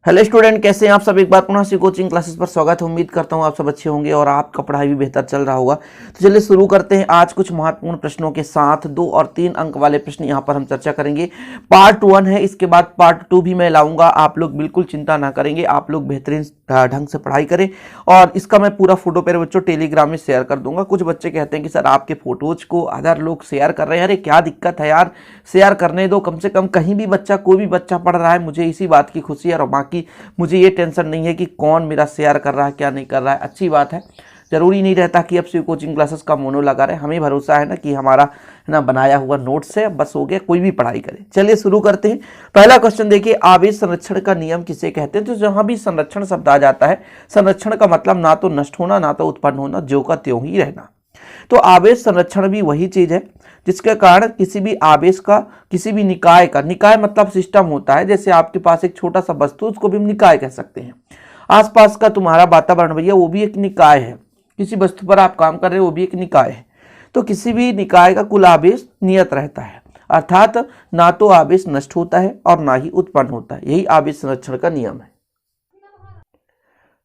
Hello student, कैसे हैं आप सब। एक बार पुनः से कोचिंग क्लासेस पर स्वागत है। उम्मीद करता हूं आप सब अच्छे होंगे और आपका पढ़ाई भी बेहतर चल रहा होगा। तो चलिए शुरू करते हैं आज कुछ महत्वपूर्ण प्रश्नों के साथ। 2 और 3 अंक वाले प्रश्न यहां पर हम चर्चा करेंगे। पार्ट 1 है, इसके बाद पार्ट 2 भी मैं लाऊंगा। आप लोग बिल्कुल चिंता ना करेंगे, आप लोग बेहतरीन ढंग से पढ़ाई करें और इसका मैं पूरा फोटो पेरे बच्चों टेलीग्राम में शेयर कर दूंगा। कुछ बच्चे कहते हैं कि सर आपके फोटोज को अदर लोग शेयर कर रहे हैं। अरे क्या दिक्कत है यार, शेयर करने दो। कम से कम कहीं भी बच्चा, कोई भी बच्चा पढ़ रहा है, मुझे इसी बात की खुशी है और बाकी मुझे ये टेंशन नहीं है कि कौन मेरा शेयर कर रहा है क्या नहीं कर रहा है। अच्छी बात है, जरूरी नहीं रहता कि अब शिव कोचिंग क्लासेस का मोनो लगा रहे। हमें भरोसा है ना कि हमारा है ना बनाया हुआ नोट्स है, बस हो गया, कोई भी पढ़ाई करे। चलिए शुरू करते हैं। पहला क्वेश्चन देखिए, आवेश संरक्षण का नियम किसे कहते हैं। तो जहां भी संरक्षण शब्द आ जाता है, संरक्षण का मतलब ना तो नष्ट होना ना तो उत्पन्न होना, ज्यों का त्यों ही रहना। तो आवेश संरक्षण भी वही चीज है जिसके कारण किसी भी आवेश का, किसी भी निकाय का, निकाय मतलब सिस्टम होता है। जैसे आपके पास एक छोटा सा वस्तु, उसको भी हम निकाय कह सकते हैं। आसपास का तुम्हारा वातावरण भैया, वो भी एक निकाय है। किसी वस्तु पर आप काम कर रहे हो, वो भी एक निकाय है। तो किसी भी निकाय का कुल आवेश नियत रहता है, अर्थात ना तो आवेश नष्ट होता है और ना ही उत्पन्न होता है। यही आवेश संरक्षण का नियम है।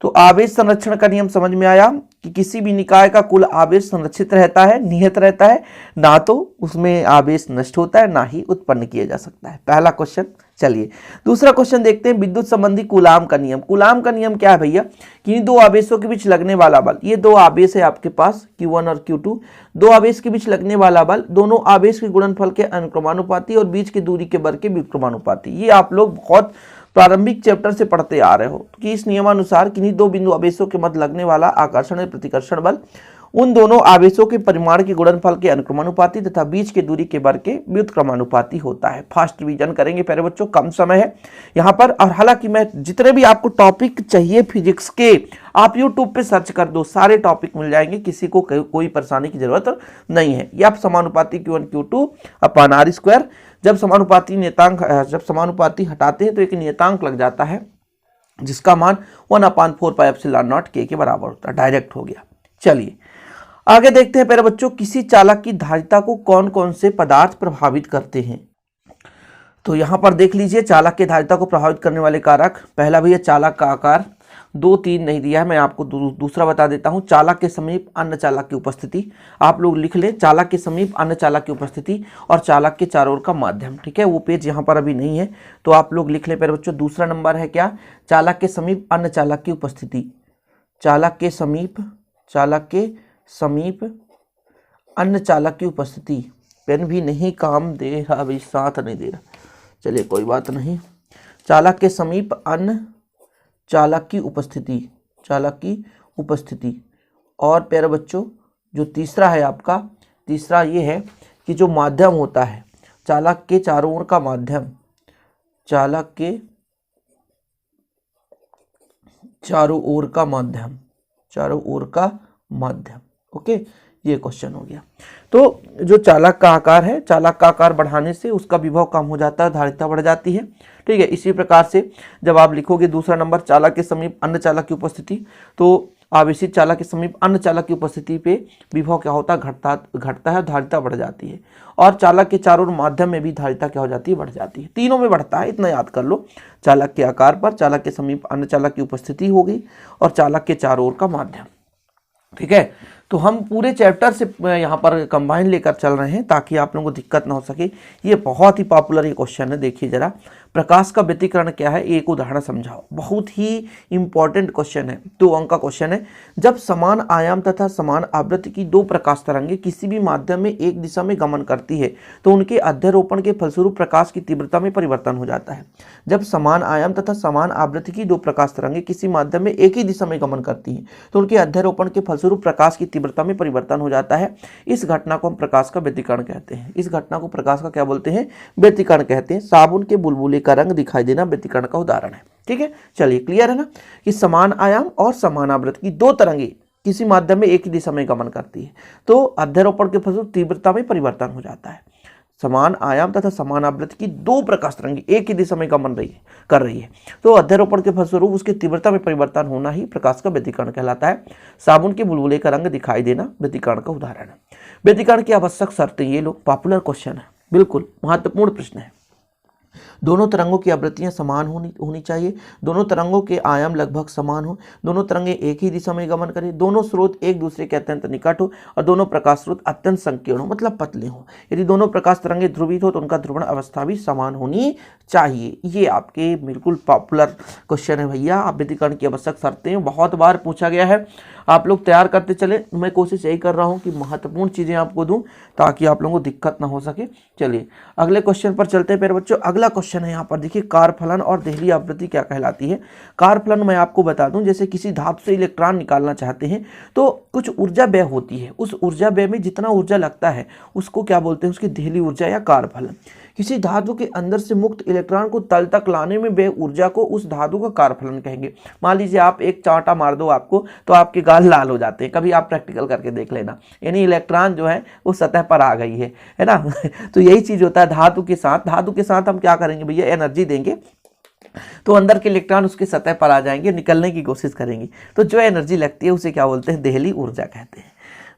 तो आवेश संरक्षण का नियम समझ में आया कि किसी भी निकाय का कुल आवेश संरक्षित रहता है, निहित रहता है, ना तो उसमें आवेश नष्ट होता है ना ही उत्पन्न किया जा सकता है। पहला क्वेश्चन। चलिए दूसरा क्वेश्चन देखते हैं, विद्युत संबंधी कूलाम का नियम। कूलाम का नियम क्या है भैया कि दो आवेशों के बीच लगने वाला बल, ये दो आवेश है आपके पास Q1 और Q2, दो आवेश के बीच लगने वाला बल दोनों आवेश के गुणनफल के अनुक्रमानुपाती और बीच की दूरी के वर्ग के व्युत्क्रमानुपाती। ये आप लोग बहुत प्रारंभिक चैप्टर से पढ़ते आ रहे हो कि इस नियमानुसार किन्हीं दो बिंदु आवेशों के मध्य लगने वाला आकर्षण या प्रतिकर्षण बल उन दोनों आवेशों के परिमाण के गुणनफल के अनुक्रमानुपाती तथा बीच के दूरी के वर्ग के व्युत्क्रमानुपाती होता है। फास्ट रिवीजन करेंगे प्यारे बच्चों, कम समय है यहाँ पर। और हालांकि मैं जितने भी आपको टॉपिक चाहिए फिजिक्स के, आप यूट्यूब पे सर्च कर दो, सारे टॉपिक मिल जाएंगे, किसी को कोई परेशानी की जरूरत नहीं है। ये आप समानुपाती Q1 Q2 अपन R स्क्वायर, जब समानुपाती नियतांक, जब समानुपाती हटाते हैं तो एक नियतांक लग जाता है जिसका मान 1/4πε0 K के बराबर होता है। डायरेक्ट हो गया। चलिए आगे देखते हैं प्यारे बच्चों, किसी चालक की धारिता को कौन कौन से पदार्थ प्रभावित करते हैं। तो यहां पर देख लीजिए, चालक की धारिता को प्रभावित करने वाले कारक। पहला भैया चालक का आकार, 2 3 नहीं दिया है, मैं आपको दूसरा बता देता हूं। चालक के समीप अन्य चालक की उपस्थिति, आप लोग लिख लें, चालक के समीप अन्य चालक की उपस्थिति और चालक के चारों ओर का माध्यम। ठीक है, वो पेज यहां पर अभी नहीं है तो आप लोग लिख लें प्यारे बच्चों। दूसरा नंबर है क्या, चालक के समीप अन्य चालक की उपस्थिति। चालक के समीप अन्य चालक की उपस्थिति। पेन भी नहीं काम दे रहा, अभी साथ नहीं दे रहा, चलिए कोई बात नहीं। चालक के समीप अन्य चालक की उपस्थिति। और प्यारे बच्चों जो तीसरा है आपका, तीसरा ये है कि जो माध्यम होता है, चालक के चारों ओर का माध्यम, चालक के चारों ओर का माध्यम। ओके, ये क्वेश्चन हो गया। तो जो चालक का आकार है, चालक का आकार बढ़ाने से उसका विभव कम हो जाता है, धारिता बढ़ जाती है। ठीक है, इसी प्रकार से जब आप लिखोगे दूसरा नंबर, चालक के समीप अन्य चालक की उपस्थिति, तो आवेशित चालक के समीप अन्य चालक की उपस्थिति पे विभव क्या होता है, घटता है, धारिता बढ़ जाती है। और चालक के चारों माध्यम में भी धारिता क्या हो जाती है, बढ़ जाती है। तीनों में बढ़ता है, इतना याद कर लो। चालक के आकार पर, चालक के समीप अन्य चालक की उपस्थिति हो गई और चालक के चारों ओर का माध्यम। ठीक है, तो हम पूरे चैप्टर से यहाँ पर कंबाइन लेकर चल रहे हैं ताकि आप लोगों को दिक्कत ना हो सके। ये बहुत ही पॉपुलर ये क्वेश्चन है। देखिए जरा, प्रकाश का व्यतिकरण क्या है, एक उदाहरण समझाओ। बहुत ही इंपॉर्टेंट क्वेश्चन है, 2 अंक का क्वेश्चन है। जब समान आयाम तथा समान आवृत्ति की 2 प्रकाश तरंगें किसी भी माध्यम में एक दिशा में गमन करती है तो उनके अध्यारोपण के फलस्वरूप प्रकाश की तीव्रता में परिवर्तन हो जाता है। जब समान आयाम तथा समान आवृत्ति की 2 प्रकाश तरंगें किसी माध्यम में एक ही दिशा में गमन करती हैं तो उनके अध्यारोपण के फलस्वरूप प्रकाश की तीव्रता में परिवर्तन हो जाता है। इस घटना को हम प्रकाश का व्यतिकरण कहते हैं। इस घटना को प्रकाश का क्या बोलते हैं, व्यतिकरण कहते हैं। साबुन के बुलबुले का रंग दिखाई देना व्यतिकरण का उदाहरण है। ठीक है, चलिए क्लियर है ना कि समान आयाम और समान आवृत्ति की 2 तरंगें किसी माध्यम में एक ही दिशा में गमन करती है तो अध्यारोपण के फलस्वरूप तीव्रता में परिवर्तन हो जाता है। समान आयाम तथा समान आवृत्ति की 2 प्रकाश तरंगें एक ही दिशा में गमन कर रही है तो अध्यारोपण के फलस्वरूप उसकी तीव्रता में परिवर्तन होना ही प्रकाश का व्यतिकरण कहलाता है। साबुन के बुलबुले का रंग दिखाई देना व्यतिकरण का उदाहरण है। व्यतिकरण की आवश्यक शर्तें, ये लोग पॉपुलर क्वेश्चन है, बिल्कुल महत्वपूर्ण प्रश्न है। दोनों तरंगों की आवृत्तियां समान होनी चाहिए, दोनों तरंगों के आयाम लगभग समान हो, दोनों तरंगे एक ही दिशा में गमन करें, दोनों स्रोत एक दूसरे के अत्यंत निकट हो और दोनों प्रकाश स्रोत अत्यंत संकीर्ण हो, मतलब पतले हो। यदि दोनों प्रकाश तरंगे ध्रुवित हो तो उनका ध्रुवण अवस्था भी समान होनी चाहिए। ये आपके बिल्कुल पॉपुलर क्वेश्चन है भैया, आवृत्तिकरण की आवश्यक शर्तें बहुत बार पूछा गया है। आप लोग तैयार करते चले, मैं कोशिश यही कर रहा हूँ कि महत्वपूर्ण चीज़ें आपको दूं ताकि आप लोगों को दिक्कत ना हो सके। चलिए अगले क्वेश्चन पर चलते हैं प्यारे बच्चों। अगला क्वेश्चन है यहाँ पर देखिए, कारफलन और देहली आवृत्ति क्या कहलाती है। कारफलन मैं आपको बता दूं, जैसे किसी धातु से इलेक्ट्रॉन निकालना चाहते हैं तो कुछ ऊर्जा व्यय होती है, उस ऊर्जा व्यय में जितना ऊर्जा लगता है उसको क्या बोलते हैं, उसकी देहली ऊर्जा या कारफलन। किसी धातु के अंदर से मुक्त इलेक्ट्रॉन को तल तक लाने में व्यय ऊर्जा को उस धातु का कारफलन कहेंगे। मान लीजिए आप एक चांटा मार दो आपको तो आपके गाल लाल हो जाते हैं, कभी आप प्रैक्टिकल करके देख लेना, यानी इलेक्ट्रॉन जो है वो सतह पर आ गई है ना। तो यही चीज होता है धातु के साथ हम क्या करेंगे भैया, एनर्जी देंगे तो अंदर के इलेक्ट्रॉन उसकी सतह पर आ जाएंगे, निकलने की कोशिश करेंगे, तो जो एनर्जी लगती है उसे क्या बोलते हैं, देहली ऊर्जा कहते हैं।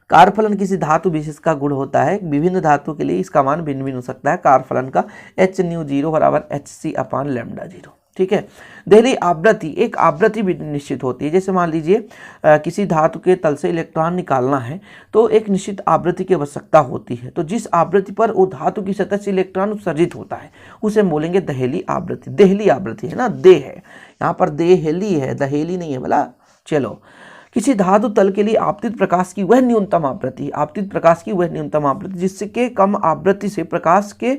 कारफलन किसी धातु विशेष का गुण होता है, विभिन्न धातु के लिए इसका मान भिन्न भिन्न हो सकता है। कारफलन का H0 बराबर Hc/λ0, ठीक है। देहली आवृत्ति, एक आवृत्ति भी निश्चित होती है, जैसे मान लीजिए किसी धातु के तल से इलेक्ट्रॉन निकालना है तो एक निश्चित आवृत्ति की आवश्यकता होती है, तो जिस आवृत्ति पर वो धातु की सतह से इलेक्ट्रॉन उत्सर्जित होता है उसे बोलेंगे देहली आवृत्ति। देहली आवृत्ति है ना, दे है यहाँ पर, देहली है, दहेली नहीं है बोला। चलो, किसी धातु तल के लिए आपतित प्रकाश की वह न्यूनतम आवृत्ति, आपतित प्रकाश की वह न्यूनतम आवृत्ति जिसके कम आवृत्ति से प्रकाश के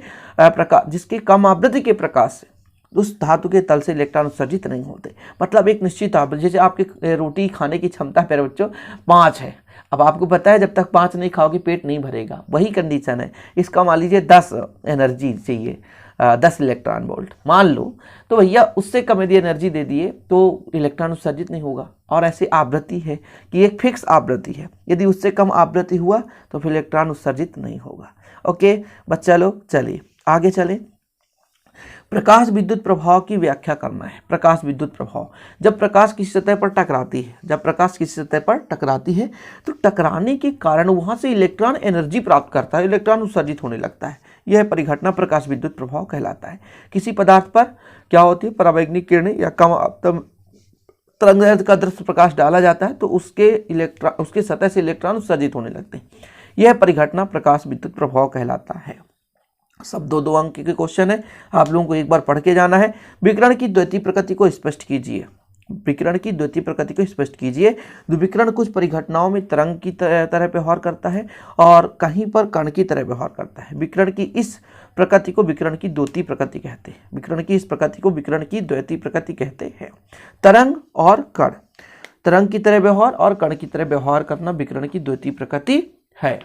जिसके कम आवृत्ति के प्रकाश से उस धातु के तल से इलेक्ट्रॉन उत्सर्जित नहीं होते। मतलब एक निश्चित आवृत्ति, जैसे आपके रोटी खाने की क्षमता प्यारे बच्चों 5 है, अब आपको पता है जब तक 5 नहीं खाओगे पेट नहीं भरेगा, वही कंडीशन है। इसका मान लीजिए 10 एनर्जी चाहिए, 10 इलेक्ट्रॉन वोल्ट मान लो, तो भैया उससे कम यदि एनर्जी दे दिए तो इलेक्ट्रॉन उत्सर्जित नहीं होगा। और ऐसी आवृत्ति है कि एक फिक्स आवृत्ति है, यदि उससे कम आवृत्ति हुआ तो फिर इलेक्ट्रॉन उत्सर्जित नहीं होगा। ओके बच्चा लोग, चलिए आगे चलें। प्रकाश विद्युत प्रभाव की व्याख्या करना है। प्रकाश विद्युत प्रभाव, जब प्रकाश किसी सतह पर टकराती है, तो टकराने के कारण वहां से इलेक्ट्रॉन एनर्जी प्राप्त करता है, इलेक्ट्रॉन उत्सर्जित होने लगता है। यह परिघटना प्रकाश विद्युत प्रभाव कहलाता है। किसी पदार्थ पर क्या होती है, परावैंगनिक किरणें या कम तरंगदैर्घ्य का दृश्य प्रकाश डाला जाता है तो उसके सतह से इलेक्ट्रॉन उत्सर्जित होने लगते हैं। यह परिघटना प्रकाश विद्युत प्रभाव कहलाता है। सब 2-2 अंक के क्वेश्चन है, आप लोगों को एक बार पढ़ के जाना है। विकिरण की द्वितीय प्रकृति को स्पष्ट कीजिए। विकिरण कुछ परिघटनाओं में तरंग की तरह व्यवहार करता है और कहीं पर कण की तरह व्यवहार करता है। विकिरण की इस प्रकृति को विकिरण की द्वितीय प्रकृति कहते हैं। तरंग और कण, तरंग की तरह व्यवहार और कण की तरह व्यवहार करना विकिरण की द्वितीय प्रकृति है।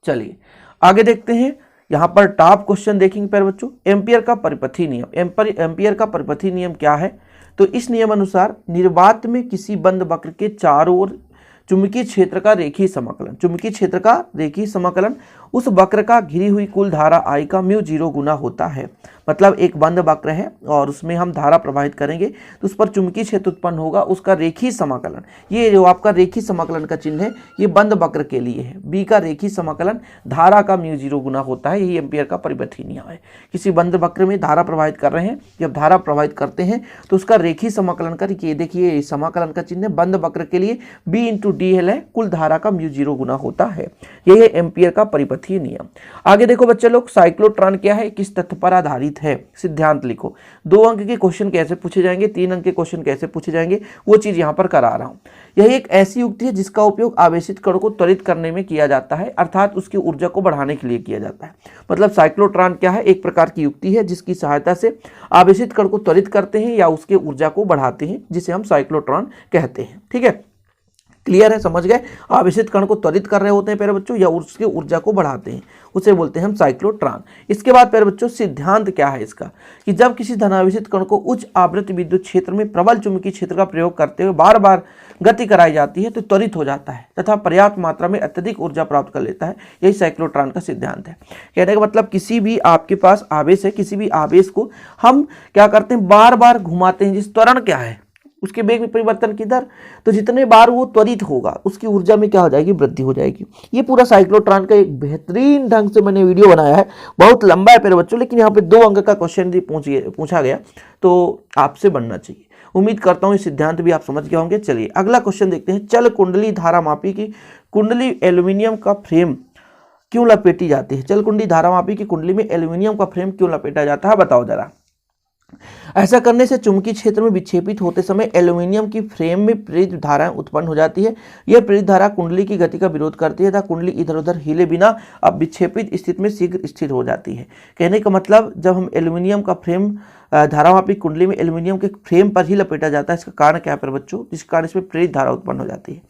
चलिए आगे देखते हैं। यहाँ पर टॉप क्वेश्चन देखेंगे प्यारे बच्चों, एम्पियर का परिपथी नियम। एम्पियर का परिपथी नियम क्या है, तो इस नियम अनुसार निर्वात में किसी बंद वक्र के चारों ओर चुंबकीय क्षेत्र का रेखीय समाकलन उस वक्र का घिरी हुई कुल धारा I का μ0 गुना होता है। मतलब एक बंद वक्र है और उसमें हम धारा प्रवाहित करेंगे तो उस पर चुंबकीय क्षेत्र उत्पन्न होगा, उसका रेखीय समाकलन, ये जो आपका रेखीय समाकलन का चिन्ह है ये बंद वक्र के लिए है। B का रेखीय समाकलन धारा का μ0 गुना होता है, यही एम्पियर का परिपथी नियम है। किसी बंद वक्र में धारा प्रवाहित कर रहे हैं, जब धारा प्रवाहित करते हैं तो उसका रेखीय समाकलन करके, देखिए समाकलन का चिन्ह बंद वक्र के लिए B × dl है, कुल धारा का μ0 गुना होता है। यही है एम्पियर का परिपथी नियम। आगे देखो बच्चे लोग, साइक्लोट्रॉन क्या है, किस तथ्य पर आधारित है, सिद्धांत लिखो। 2 अंक के क्वेश्चन कैसे पूछे जाएंगे, 3 अंक के क्वेश्चन कैसे पूछे जाएंगे, वो चीज यहां पर करा रहा हूं। यह एक ऐसी युक्ति है जिसका उपयोग आवेशित कण को त्वरित करने में किया जाता है, अर्थात उसकी ऊर्जा को बढ़ाने के लिए किया जाता है। मतलब साइक्लोट्रॉन क्या है, एक प्रकार की युक्ति है जिसकी सहायता से आवेशित कण को त्वरित करते हैं या उसके ऊर्जा को बढ़ाते हैं, जिसे हम साइक्लोट्रॉन कहते हैं। ठीक है, क्लियर है, समझ गए। आवेशित कण को त्वरित कर रहे होते हैं प्यारे बच्चों या उसकी ऊर्जा को बढ़ाते हैं, उसे बोलते हैं हम साइक्लोट्रॉन। इसके बाद प्यारे बच्चों सिद्धांत क्या है इसका, कि जब किसी धनावेशित कण को उच्च आवृत्ति विद्युत क्षेत्र में प्रबल चुंबकीय क्षेत्र का प्रयोग करते हुए बार बार गति कराई जाती है तो त्वरित हो जाता है तथा पर्याप्त मात्रा में अत्यधिक ऊर्जा प्राप्त कर लेता है। यही साइक्लोट्रॉन का सिद्धांत है। कहने का मतलब किसी भी आपके पास आवेश है, किसी भी आवेश को हम क्या करते हैं, बार बार घुमाते हैं। जिस त्वरण क्या है, उसके वेग में परिवर्तन की दर, तो जितने बार वो त्वरित होगा उसकी ऊर्जा में क्या हो जाएगी, वृद्धि हो जाएगी। ये पूरा साइक्लोट्रॉन का एक बेहतरीन ढंग से मैंने वीडियो बनाया है, बहुत लंबा है प्यारे बच्चों, लेकिन यहाँ पे 2 अंक का क्वेश्चन पूछा गया तो आपसे बनना चाहिए। उम्मीद करता हूँ ये सिद्धांत भी आप समझ गए होंगे। चलिए अगला क्वेश्चन देखते हैं। चल कुंडली धारा मापी की कुंडली एल्यूमिनियम का फ्रेम क्यों लपेटी जाती है? चल कुंडली धारा मापी की कुंडली में एल्यूमिनियम का फ्रेम क्यों लपेटा जाता है, बताओ जरा। ऐसा करने से चुंबकीय क्षेत्र में विक्षेपित होते समय एल्यूमिनियम की फ्रेम में प्रेरित धाराएं उत्पन्न हो जाती है। यह प्रेरित धारा कुंडली की गति का विरोध करती है तथा कुंडली इधर उधर हिले बिना अब विक्षेपित स्थिति में शीघ्र स्थिर हो जाती है। कहने का मतलब जब हम एल्यूमिनियम का फ्रेम धारामापी कुंडली में एल्यूमिनियम के फ्रेम पर ही लपेटा जाता है, इसका कारण क्या है बच्चों, जिस कारण इसमें प्रेरित धारा उत्पन्न हो जाती है।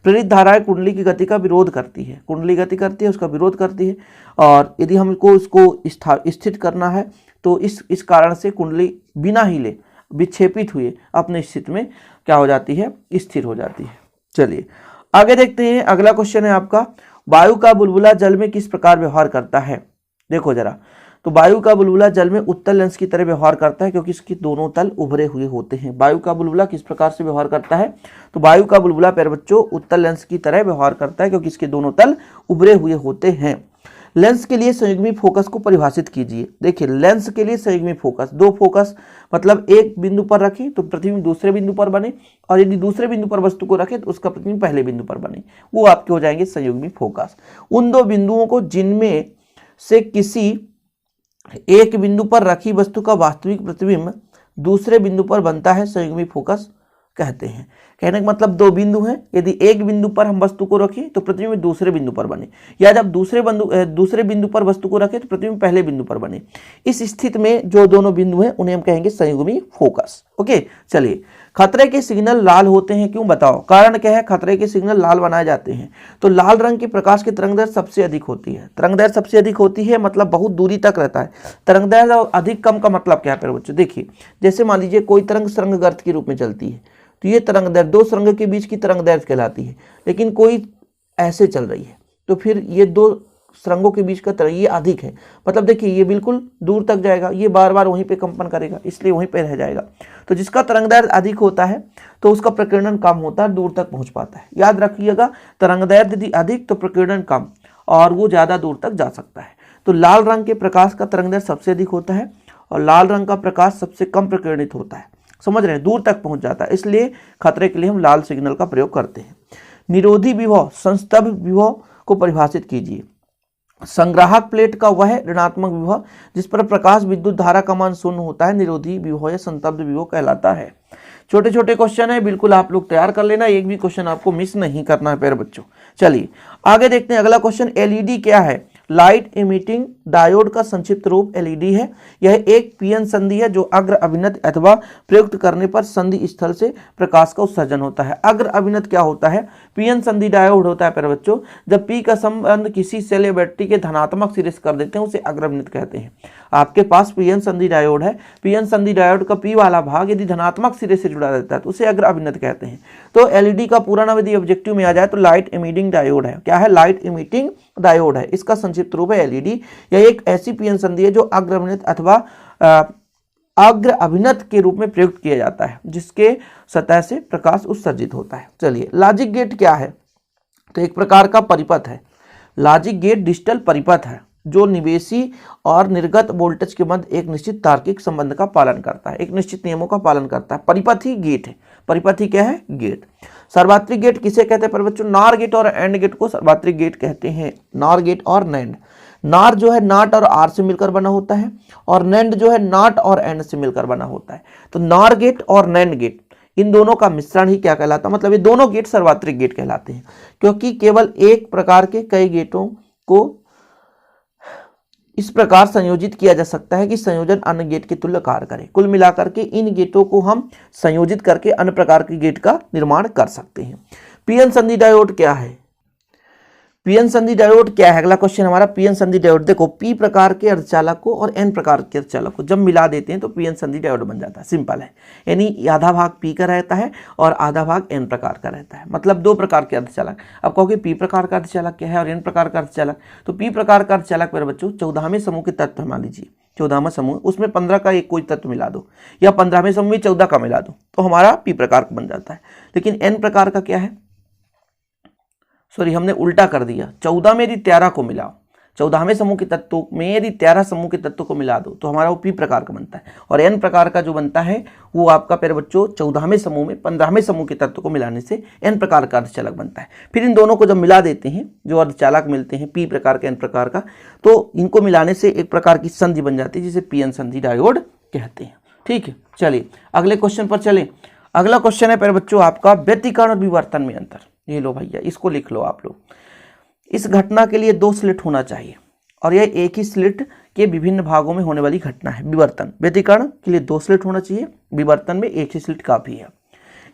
प्रेरित धाराएं कुंडली की गति का विरोध करती है, कुंडली गति करती है उसका विरोध करती है, और यदि हमको उसको स्थित करना है तो इस कारण से कुंडली बिना हिले विक्षेपित हुए अपने स्थिति में क्या हो जाती है, स्थिर हो जाती है। चलिए आगे देखते हैं। अगला क्वेश्चन है आपका, वायु का बुलबुला जल में किस प्रकार व्यवहार करता है? देखो जरा, तो वायु का बुलबुला जल में उत्तल लेंस की तरह व्यवहार करता है क्योंकि इसके दोनों तल उभरे हुए होते हैं। वायु का बुलबुला किस प्रकार से व्यवहार करता है? तो वायु का बुलबुला प्यारे बच्चों उत्तल लेंस की तरह व्यवहार करता है क्योंकि इसके दोनों तल उभरे हुए होते हैं। लेंस के लिए संयुग्मी फोकस को परिभाषित कीजिए। देखिए लेंस के लिए संयुग्मी फोकस, 2 फोकस मतलब एक बिंदु पर रखें तो प्रतिबिंब दूसरे बिंदु पर बने, और यदि दूसरे बिंदु पर वस्तु को रखें तो उसका प्रतिबिंब पहले बिंदु पर बने, वो आपके हो जाएंगे संयुग्मी फोकस। उन 2 बिंदुओं को जिनमें से किसी एक बिंदु पर रखी वस्तु का वास्तविक प्रतिबिंब दूसरे बिंदु पर बनता है संयुग्मी फोकस कहते हैं। कहने का मतलब 2 बिंदु हैं, यदि एक बिंदु पर हम वस्तु को रखें तो प्रतिबिंब दूसरे बिंदु पर बने, या जब दूसरे बिंदु पर वस्तु को रखें तो प्रतिबिंब पहले बिंदु पर बने। इस स्थिति में जो दोनों बिंदु हैं उन्हें हम कहेंगे संयुग्मी फोकस। ओके चलिए, खतरे के सिग्नल लाल होते हैं क्यों, बताओ। कारण क्या है खतरे के सिग्नल लाल बनाए जाते हैं? तो लाल रंग के प्रकाश की तरंगदैर्घ्य सबसे अधिक होती है। तरंगदैर्घ्य सबसे अधिक होती है मतलब बहुत दूरी तक रहता है। तरंगदैर्घ्य अधिक कम का मतलब क्या है बच्चों? देखिए जैसे मान लीजिए कोई तरंग सुरंग गर्त के रूप में चलती है तो ये तरंगदैर्घ्य 2 सुरंग के बीच की तरंगदैर्घ्य कहलाती है, लेकिन कोई ऐसे चल रही है तो फिर ये 2 सुरंगों के बीच का तरंग ये अधिक है, मतलब देखिए ये बिल्कुल दूर तक जाएगा, ये बार बार वहीं पे कंपन करेगा इसलिए वहीं पे रह जाएगा। तो जिसका तरंगदैर्घ्य अधिक होता है तो उसका प्रकीर्णन कम होता है, दूर तक पहुंच पाता है। याद रखिएगा तरंगदैर्घ्य यदि अधिक तो प्रकीर्णन कम, और वो ज़्यादा दूर तक जा सकता है। तो लाल रंग के प्रकाश का तरंगदैर्घ्य सबसे अधिक होता है और लाल रंग का प्रकाश सबसे कम प्रकीर्णित होता है, समझ रहे हैं, दूर तक पहुंच जाता है, इसलिए खतरे के लिए हम लाल सिग्नल का प्रयोग करते हैं। निरोधी विभव संस्तभ विभव को परिभाषित कीजिए। संग्राहक प्लेट का वह ऋणात्मक विभव जिस पर प्रकाश विद्युत धारा का मान 0 होता है निरोधी विभव या संतप्त विभव कहलाता है। छोटे छोटे क्वेश्चन है, बिल्कुल आप लोग तैयार कर लेना, एक भी क्वेश्चन आपको मिस नहीं करना है प्यारे बच्चों। चलिए आगे देखते हैं अगला क्वेश्चन। एलईडी क्या है? लाइट इमिटिंग डायोड का संक्षिप्त रूप एलईडी है। यह एक पीएन संधि है जो अग्र अभिनत अथवा प्रयुक्त करने पर संधि स्थल से प्रकाश का उत्सर्जन होता है। अग्र अभिनत क्या होता है? पीएन संधि डायोड होता है प्यारे बच्चों। जब पी का संबंध किसी सेल या बैटरी के धनात्मक सिरे से कर देते हैं उसे अग्र अभिनत कहते हैं। आपके पास पीएन संधि डायोड है, पीएन संधि डायोड का पी वाला भाग यदि धनात्मक सिरे से जुड़ा रहता है तो उसे अग्र अभिनत कहते हैं। तो एलईडी का पूरा नाम यदि ऑब्जेक्टिव में आ जाए तो लाइट इमिटिंग डायोड है। क्या है? लाइट इमिटिंग डायोड है, इसका संक्षिप्त रूप है एलईडी। यह एक ऐसी पीएन संधि है जो अग्र अभिनत अथवा अग्र अभिनत के रूप में प्रयुक्त किया जाता है, जिसके सतह से प्रकाश उत्सर्जित होता है। चलिए लॉजिक गेट क्या है? तो एक प्रकार का परिपथ है। लॉजिक गेट डिजिटल परिपथ है जो निवेशी और निर्गत वोल्टेज के मध्य एक निश्चित तार्किक संबंध का पालन करता है, एक निश्चित नियमों का पालन करता है। परिपथ ही गेट है। परिपथ ही क्या है? गेट। सर्वात्रिक गेट किसे कहते हैं पर बच्चों? नार गेट और एंड गेट को सर्वात्रिक गेट कहते हैं। नार गेट और नैंड। नार जो है नाट और आर से मिलकर बना होता है और नैंड जो है नाट और एंड से मिलकर बना होता है। तो नार गेट और नैंड गेट इन दोनों का मिश्रण ही क्या कहलाता है? मतलब ये दोनों गेट सर्वात्रिक गेट कहलाते हैं, क्योंकि केवल एक प्रकार के कई गेटों को इस प्रकार संयोजित किया जा सकता है कि संयोजन अन्य गेट के तुल्य कार्य करे। कुल मिलाकर के इन गेटों को हम संयोजित करके अन्य प्रकार के गेट का निर्माण कर सकते हैं। पीएन संधि डायोड क्या है? पीएन संधि डायोड क्या है, अगला क्वेश्चन हमारा पीएन संधि डायोड। देखो पी प्रकार के अर्धचालक को और एन प्रकार के अर्धचालक को जब मिला देते हैं तो पीएन संधि डायोड बन जाता है, सिंपल है। यानी आधा भाग पी का रहता है और आधा भाग एन प्रकार का रहता है, मतलब दो प्रकार के अर्धचालक। अब कहोगे पी प्रकार का अर्धचालक क्या है और एन प्रकार का अर्धचालक, तो पी प्रकार का अर्धचालक मेरे बच्चों 14वें समूह के तत्व मान लीजिए, 14वां समूह, उसमें 15 का एक कोई तत्व मिला दो, या 15वें समूह में 14 का मिला दो, तो हमारा पी प्रकार का बन जाता है। लेकिन एन प्रकार का क्या है, सॉरी हमने उल्टा कर दिया, 14 में यदि 13 को मिलाओ, 14वें समूह के तत्वों में यदि 13 समूह के तत्वों को मिला दो तो हमारा वो पी प्रकार का बनता है। और एन प्रकार का जो बनता है वो आपका प्यारे बच्चों 14वें समूह में 15वें समूह के तत्व को मिलाने से एन प्रकार का अर्धचालक बनता है। फिर इन दोनों को जब मिला देते हैं, जो अर्धचालक मिलते हैं पी प्रकार का एन प्रकार का, तो इनको मिलाने से एक प्रकार की संधि बन जाती है जिसे पीएन संधि डायोड कहते हैं। ठीक है, चलिए अगले क्वेश्चन पर चलें। अगला क्वेश्चन है प्यारे बच्चों आपका व्यतिकरण और विवर्तन में अंतर। ये लो भैया, इसको लिख लो आप लोग। इस घटना के लिए 2 स्लिट होना चाहिए और यह एक ही स्लिट के विभिन्न भागों में होने वाली घटना है। विवर्तन, व्यतिकरण के लिए 2 स्लिट होना चाहिए, विवर्तन में एक ही स्लिट काफी है।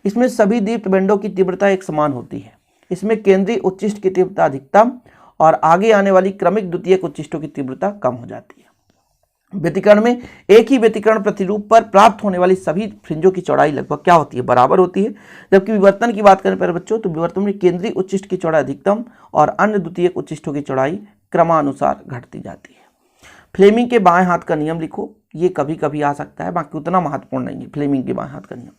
इसमें सभी दीप्त बेंडों की तीव्रता एक समान होती है। इसमें केंद्रीय उच्चिष्ट की तीव्रता अधिकतम और आगे आने वाली क्रमिक द्वितीयक उच्चिष्टों की तीव्रता कम हो जाती है। व्यतिकरण में एक ही व्यतिकरण प्रतिरूप पर प्राप्त होने वाली सभी फ्रिंजों की चौड़ाई लगभग क्या होती है, बराबर होती है। जबकि विवर्तन की बात करें पर बच्चों, तो विवर्तन में केंद्रीय उच्चिष्ट की चौड़ाई अधिकतम और अन्य द्वितीयक उच्चिष्टों की चौड़ाई क्रमानुसार घटती जाती है। फ्लेमिंग के बाएं हाथ का नियम लिखो, ये कभी कभी आ सकता है, बाकी उतना महत्वपूर्ण नहीं है। फ्लेमिंग के बाएं हाथ का नियम,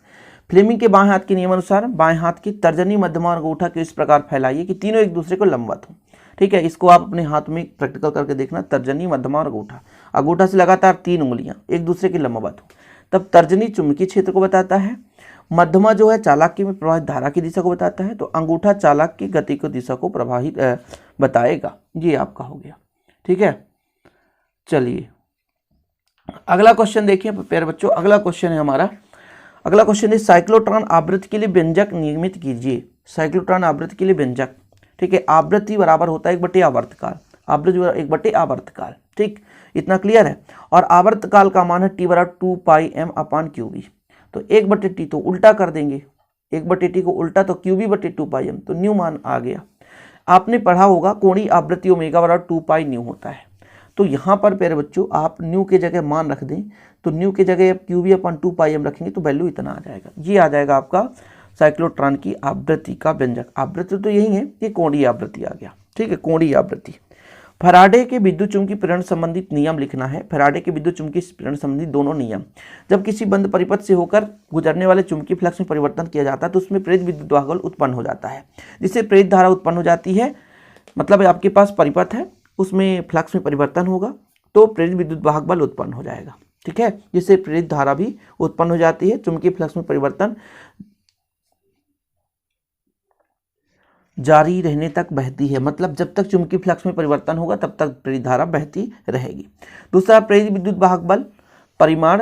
फ्लेमिंग के बाएं हाथ के नियम अनुसार बाएं हाथ की तर्जनी, मध्यमा और अंगूठा को इस प्रकार फैलाइए कि तीनों एक दूसरे को लंबवत हो। ठीक है, इसको आप अपने हाथ में प्रैक्टिकल करके देखना। तर्जनी, मध्यमा और अंगूठा, अंगूठा से लगातार 3 उंगलियां एक दूसरे के लंबवत हो। तब तर्जनी चुंबकीय क्षेत्र को बताता है, मध्यमा जो है चालक में प्रवाहित धारा की दिशा को बताता है, तो अंगूठा चालक की गति की दिशा को प्रभावित बताएगा। ये आपका हो गया। ठीक है, चलिए अगला क्वेश्चन देखिए प्यारे बच्चों। अगला क्वेश्चन है हमारा, अगला क्वेश्चन है साइक्लोट्रॉन आवृत्ति के लिए व्यंजक नियमित कीजिए। साइक्लोट्रॉन आवृत्ति के लिए व्यंजक, ठीक है, आवृत्ति बराबर होता है 1/, आवर्तकाल, आवृत्ति 1/, आवर्तकाल। ठीक, इतना क्लियर है। और आवर्तकाल का मान है t बराबर 2πm/qb। तो 1/t तो उल्टा कर देंगे, 1/t को उल्टा तो qb/2πm, तो न्यू मान आ गया। आपने पढ़ा होगा कोणीय आवृत्ति ओमेगा बराबर 2π न्यू होता है। तो यहाँ पर प्यारे बच्चों आप न्यू के जगह मान रख दें, तो न्यू के जगह आप qb/2πm रखेंगे तो वैल्यू इतना आ जाएगा। ये आ जाएगा आपका साइक्लोट्रॉन की आवृत्ति का व्यंजक। आवृत्ति तो यही है, ये कोणीय आवृत्ति आ गया। ठीक है, कोणीय आवृत्ति। फैराडे के विद्युत चुंबकीय प्रेरण संबंधित नियम लिखना है। फैराडे के विद्युत चुंबकीय प्रेरण संबंधित दोनों नियम, जब किसी बंद परिपथ से होकर गुजरने वाले चुंबकीय फ्लक्स में परिवर्तन किया जाता है तो उसमें प्रेरित विद्युत वाहक बल उत्पन्न हो जाता है, जिससे प्रेरित धारा उत्पन्न हो जाती है। मतलब आपके पास परिपथ है, उसमें फ्लक्स में परिवर्तन होगा तो प्रेरित विद्युत वाहक बल उत्पन्न हो जाएगा। ठीक है, जिससे प्रेरित धारा भी उत्पन्न हो जाती है। चुंबकीय फ्लक्स में परिवर्तन जारी रहने तक बहती है, मतलब जब तक चुंबकीय फ्लक्स में परिवर्तन होगा तब तक प्रेरित धारा बहती रहेगी। दूसरा, प्रेरित विद्युत वाहक बल परिमाण,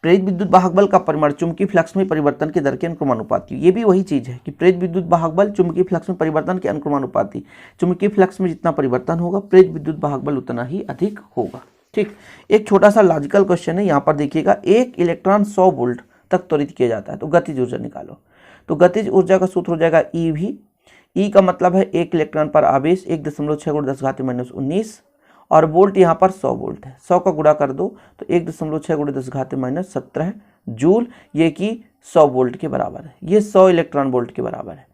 प्रेरित विद्युत वाहक बल का परिमाण चुंबकीय फ्लक्स में परिवर्तन के दर के अनुक्रमानुपाती। ये भी वही चीज है कि प्रेरित विद्युत वाहक बल चुंबकीय फ्लक्स में परिवर्तन के अनुक्रमानुपाती। चुंबकीय फ्लक्स में जितना परिवर्तन होगा प्रेरित विद्युत वाहक बल उतना ही अधिक होगा। ठीक, एक छोटा सा लॉजिकल क्वेश्चन है, यहाँ पर देखिएगा। एक इलेक्ट्रॉन 100 वोल्ट तक त्वरित किया जाता है, तो गतिज ऊर्जा निकालो। तो गतिज ऊर्जा का सूत्र हो जाएगा EV। ई का मतलब है 1 इलेक्ट्रॉन पर आवेश 1.6 × 10⁻⁻19 और वोल्ट यहाँ पर 100 वोल्ट है। 100 का गुणा कर दो तो 1.6 × 10⁻17 जूल, ये कि 100 वोल्ट के बराबर है। ये 100 इलेक्ट्रॉन वोल्ट के बराबर है।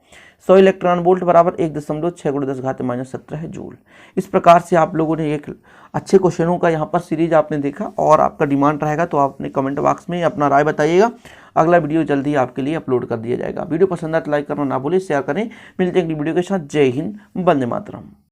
100 इलेक्ट्रॉन वोल्ट बराबर 1.6 × 10⁻17 जूल। इस प्रकार से आप लोगों ने एक अच्छे क्वेश्चनों का यहाँ पर सीरीज आपने देखा, और आपका डिमांड रहेगा तो आप अपने कमेंट बॉक्स में अपना राय बताइएगा। अगला वीडियो जल्दी आपके लिए अपलोड कर दिया जाएगा। वीडियो पसंद आए तो लाइक करना ना भूलें, शेयर करें। मिलते हैं अगली वीडियो के साथ। जय हिंद, वंदे मातरम।